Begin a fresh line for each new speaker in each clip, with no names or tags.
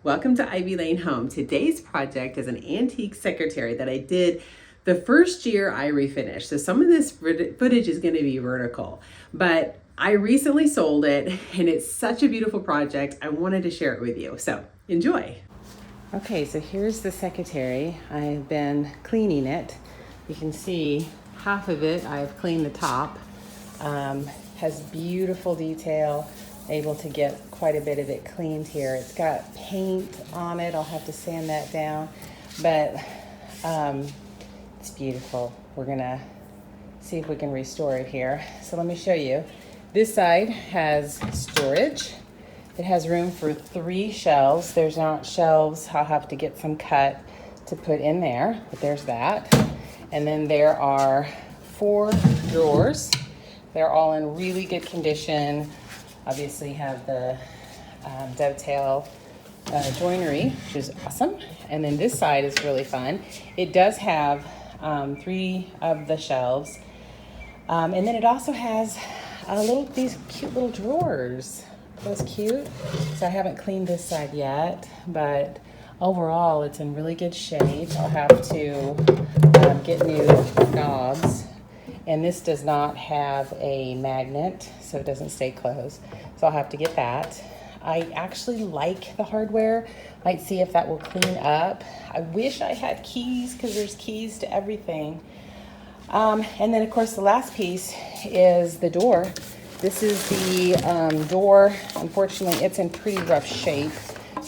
Welcome to Ivy Lane Home. Today's project is an antique secretary that I did the first year I refinished. So some of this footage is going to be vertical, but I recently sold it and it's such a beautiful project. I wanted to share it with you. So enjoy. Okay, so here's the secretary. I've been cleaning it. You can see half of it, I've cleaned the top. Has beautiful detail. Able to get quite a bit of it cleaned here. It's got paint on it. I'll have to sand that down, but it's beautiful. We're gonna see if we can restore it here. So let me show you. This side has storage. It has room for 3 shelves. There's not shelves. I'll have to get some cut to put in there, but there's that. And then there are 4 drawers. They're all in really good condition. Obviously have the dovetail joinery, which is awesome. And then this side is really fun. It does have 3 of the shelves. And then it also has these cute little drawers. That's cute. So I haven't cleaned this side yet, but overall it's in really good shape. I'll have to get new knobs. And this does not have a magnet, so it doesn't stay closed. So I'll have to get that. I actually like the hardware. Might see if that will clean up. I wish I had keys because there's keys to everything. And then of course the last piece is the door. This is the door. Unfortunately, it's in pretty rough shape,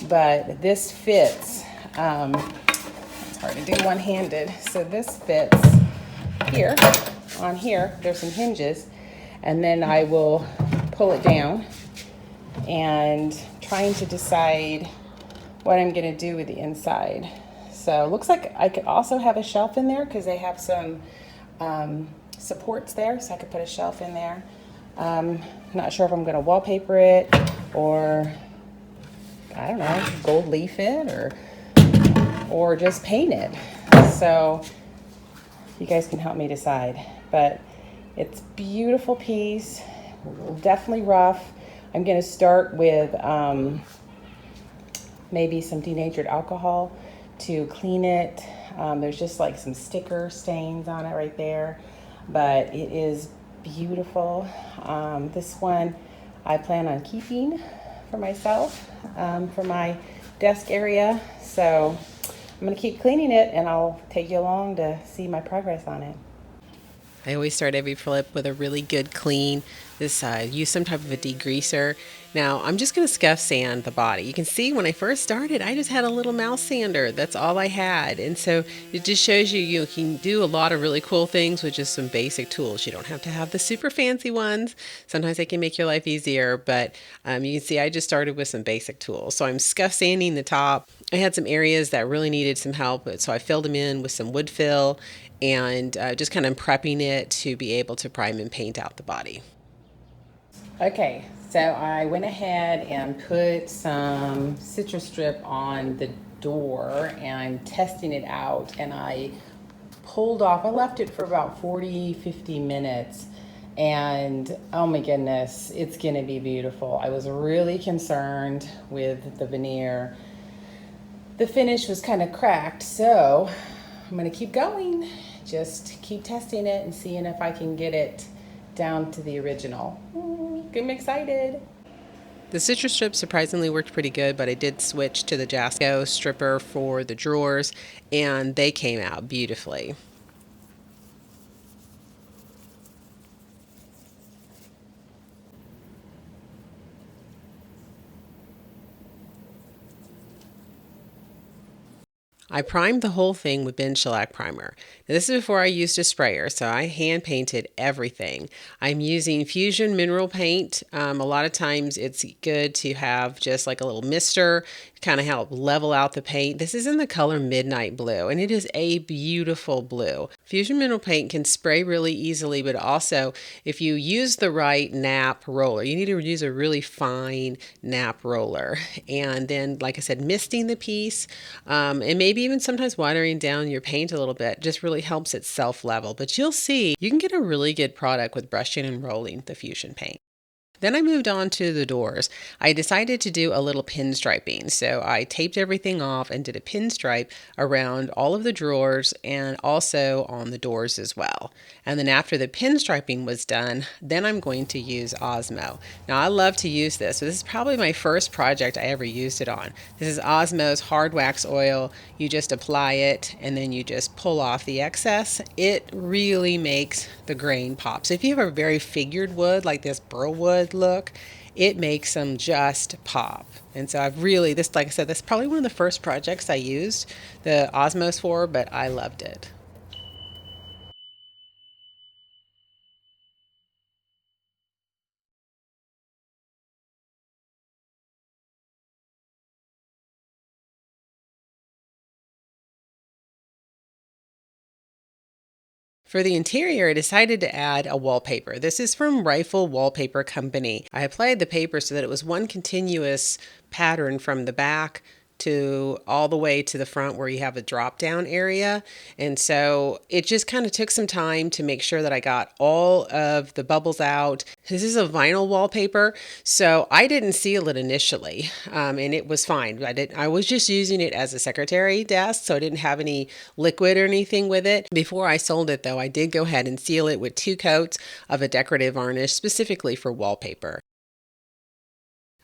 but this fits. It's hard to do one-handed. So this fits here. On here, there's some hinges, and then I will pull it down, and trying to decide what I'm going to do with the inside. So it looks like I could also have a shelf in there because they have some supports there, so I could put a shelf in there. Not sure if I'm going to wallpaper it or, I don't know, gold leaf it or just paint it. So you guys can help me decide. But it's a beautiful piece, definitely rough. I'm going to start with maybe some denatured alcohol to clean it. There's just like some sticker stains on it right there, but it is beautiful. This one I plan on keeping for myself, for my desk area. So I'm going to keep cleaning it and I'll take you along to see my progress on it. I always start every flip with a really good clean. This use some type of a degreaser. Now I'm just going to scuff sand the body. You can see when I first started, I just had a little mouse sander. That's all I had. And so it just shows you can do a lot of really cool things with just some basic tools. You don't have to have the super fancy ones. Sometimes they can make your life easier, but you can see I just started with some basic tools. So I'm scuff sanding the top. I had some areas that really needed some help, so I filled them in with some wood fill and just kind of prepping it to be able to prime and paint out the body. Okay, so I went ahead and put some citrus strip on the door and I'm testing it out, and I pulled off, I left it for about 40-50 minutes, and oh my goodness, it's gonna be beautiful. I was really concerned with the veneer. The finish was kind of cracked, so I'm gonna keep going. Just keep testing it and seeing if I can get it down to the original. I'm excited. The citrus strip surprisingly worked pretty good, but I did switch to the Jasco stripper for the drawers, and they came out beautifully. I primed the whole thing with Ben shellac primer. Now, this is before I used a sprayer, so I hand painted everything. I'm using Fusion mineral paint. A lot of times it's good to have just like a little mister to kind of help level out the paint. This is in the color Midnight Blue, and it is a beautiful blue. Fusion mineral paint can spray really easily, but also if you use the right nap roller, you need to use a really fine nap roller. And then, like I said, misting the piece, and maybe even sometimes watering down your paint a little bit just really helps it self-level. But you'll see you can get a really good product with brushing and rolling the Fusion paint. Then I moved on to the doors. I decided to do a little pinstriping. So I taped everything off and did a pinstripe around all of the drawers and also on the doors as well. And then after the pinstriping was done, then I'm going to use Osmo. Now I love to use this. So this is probably my first project I ever used it on. This is Osmo's hard wax oil. You just apply it and then you just pull off the excess. It really makes the grain pop. So if you have a very figured wood like this Burlwood look, it makes them just pop. And so I've really, this, like I said, that's probably one of the first projects I used the Osmos for, but I loved it. For the interior, I decided to add a wallpaper. This is from Rifle Wallpaper Company. I applied the paper so that it was one continuous pattern from the back to all the way to the front where you have a drop down area. And so it just kind of took some time to make sure that I got all of the bubbles out. This is a vinyl wallpaper, so I didn't seal it initially, and it was fine. I was just using it as a secretary desk, so I didn't have any liquid or anything with it. Before I sold it though, I did go ahead and seal it with 2 coats of a decorative varnish specifically for wallpaper.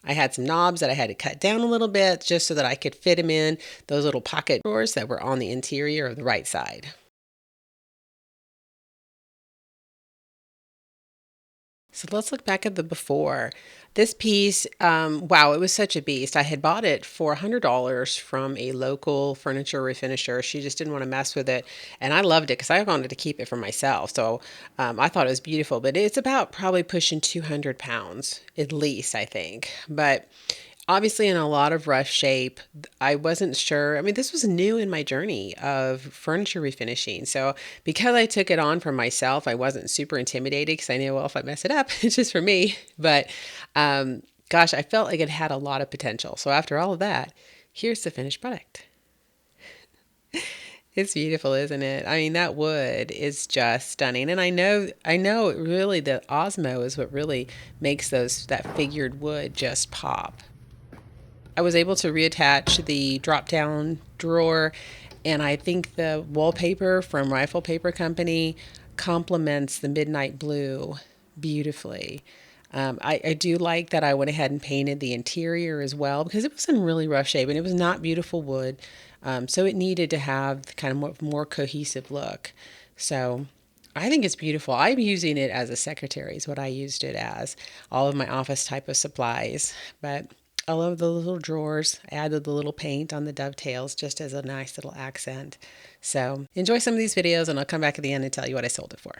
I had some knobs that I had to cut down a little bit just so that I could fit them in those little pocket drawers that were on the interior of the right side. So let's look back at the before. This piece, wow, it was such a beast. I had bought it for $100 from a local furniture refinisher. She just didn't want to mess with it. And I loved it because I wanted to keep it for myself. So I thought it was beautiful, but it's about probably pushing 200 pounds at least, I think. But obviously in a lot of rough shape. I wasn't sure. I mean, this was new in my journey of furniture refinishing. So because I took it on for myself, I wasn't super intimidated because I knew, well, if I mess it up, it's just for me. But gosh, I felt like it had a lot of potential. So after all of that, here's the finished product. It's beautiful, isn't it? I mean, that wood is just stunning. And I know it really, the Osmo is what really makes that figured wood just pop. I was able to reattach the drop down drawer, and I think the wallpaper from Rifle Paper Company complements the midnight blue beautifully. I do like that I went ahead and painted the interior as well because it was in really rough shape and it was not beautiful wood. So it needed to have kind of more cohesive look. So I think it's beautiful. I'm using it as a secretary is what I used it as, all of my office type of supplies. But I love the little drawers. I added the little paint on the dovetails just as a nice little accent. So enjoy some of these videos and I'll come back at the end and tell you what I sold it for.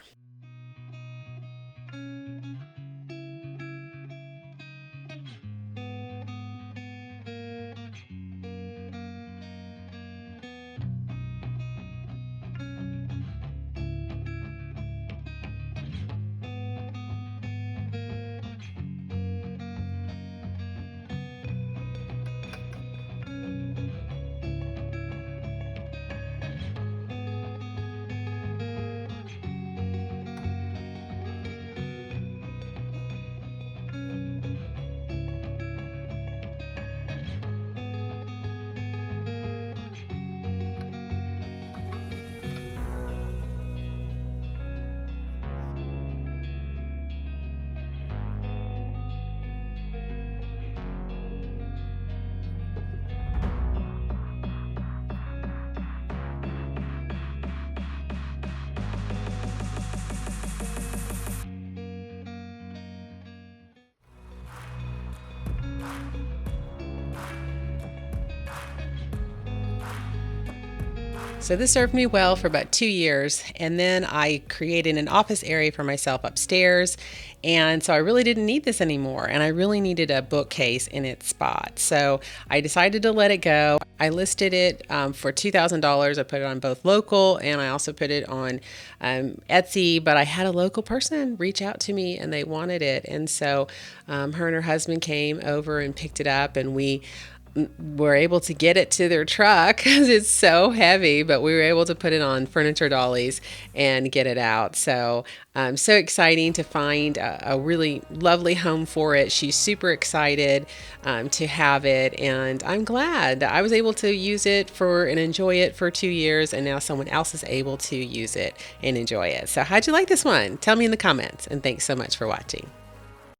So this served me well for about 2 years, and then I created an office area for myself upstairs, and so I really didn't need this anymore, and I really needed a bookcase in its spot. So I decided to let it go. I listed it for $2,000. I put it on both local and I also put it on Etsy, but I had a local person reach out to me and they wanted it, and so her and her husband came over and picked it up, and we were able to get it to their truck because it's so heavy, but we were able to put it on furniture dollies and get it out. So so exciting to find a really lovely home for it. She's super excited to have it, and I'm glad that I was able to use it for and enjoy it for 2 years, and now someone else is able to use it and enjoy it. So how'd you like this one? Tell me in the comments, and thanks so much for watching.